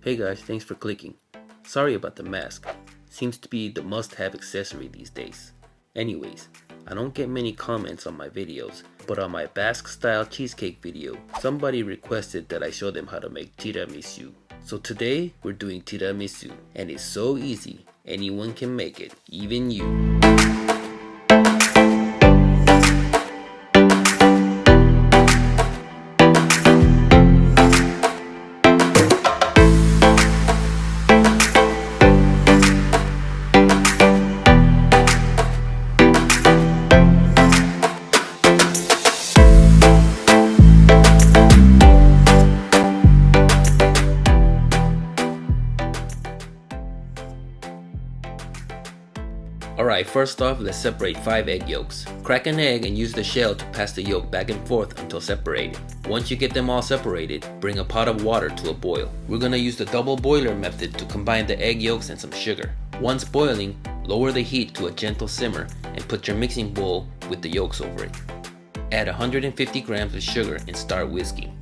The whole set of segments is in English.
Hey guys, thanks for clicking. Sorry about the mask. Seems to be the must-have accessory these days. Anyways, I don't get many comments on my videos, but on my Basque-style cheesecake video, somebody requested that I show them how to make tiramisu. So today, we're doing tiramisu, and it's so easy, anyone can make it, even you. Alright, first off, let's separate 5 egg yolks. Crack an egg and use the shell to pass the yolk back and forth until separated. Once you get them all separated, bring a pot of water to a boil. We're gonna use the double boiler method to combine the egg yolks and some sugar. Once boiling, lower the heat to a gentle simmer and put your mixing bowl with the yolks over it. Add 150 grams of sugar and start whisking.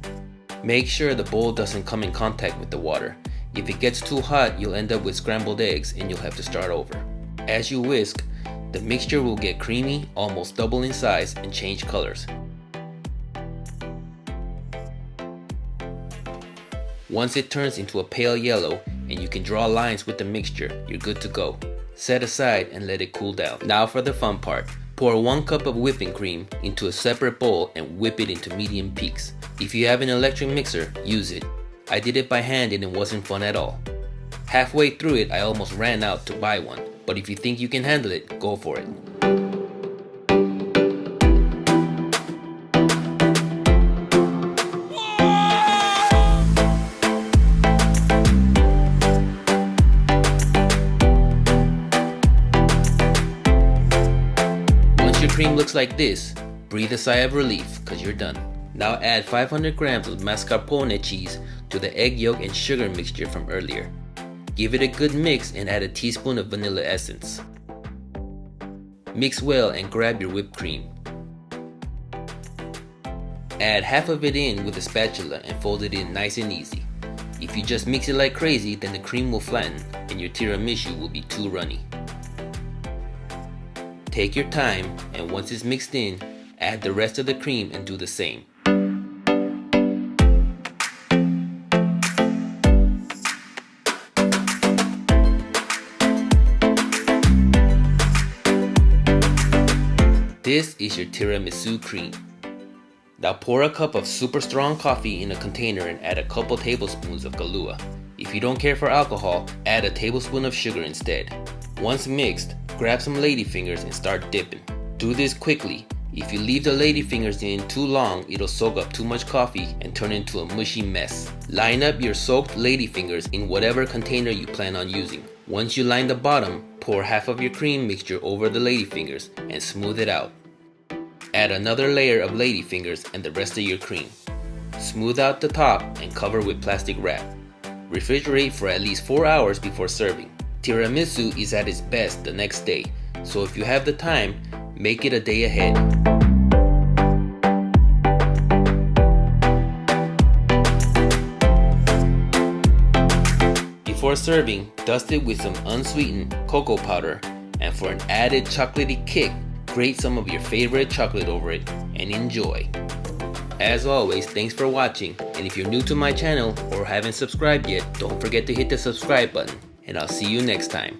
Make sure the bowl doesn't come in contact with the water. If it gets too hot, you'll end up with scrambled eggs and you'll have to start over. As you whisk, the mixture will get creamy, almost double in size, and change colors. Once it turns into a pale yellow and you can draw lines with the mixture, you're good to go. Set aside and let it cool down. Now for the fun part. Pour 1 cup of whipping cream into a separate bowl and whip it into medium peaks. If you have an electric mixer, use it. I did it by hand and it wasn't fun at all. Halfway through it, I almost ran out to buy one. But if you think you can handle it, go for it. Once your cream looks like this, breathe a sigh of relief because you're done. Now add 500 grams of mascarpone cheese to the egg yolk and sugar mixture from earlier. Give it a good mix and add a teaspoon of vanilla essence. Mix well and grab your whipped cream. Add half of it in with a spatula and fold it in nice and easy. If you just mix it like crazy, then the cream will flatten and your tiramisu will be too runny. Take your time, and once it's mixed in, add the rest of the cream and do the same. This is your tiramisu cream. Now pour a cup of super strong coffee in a container and add a couple tablespoons of Kahlua. If you don't care for alcohol, add a tablespoon of sugar instead. Once mixed, grab some Ladyfingers and start dipping. Do this quickly. If you leave the Ladyfingers in too long, it'll soak up too much coffee and turn into a mushy mess. Line up your soaked Ladyfingers in whatever container you plan on using. Once you line the bottom, pour half of your cream mixture over the Ladyfingers and smooth it out. Add another layer of Ladyfingers and the rest of your cream. Smooth out the top and cover with plastic wrap. Refrigerate for at least 4 hours before serving. Tiramisu is at its best the next day, so if you have the time, make it a day ahead. Before serving, dust it with some unsweetened cocoa powder, and for an added chocolatey kick, grate some of your favorite chocolate over it and enjoy. As always, thanks for watching, and if you're new to my channel or haven't subscribed yet, don't forget to hit the subscribe button, and I'll see you next time.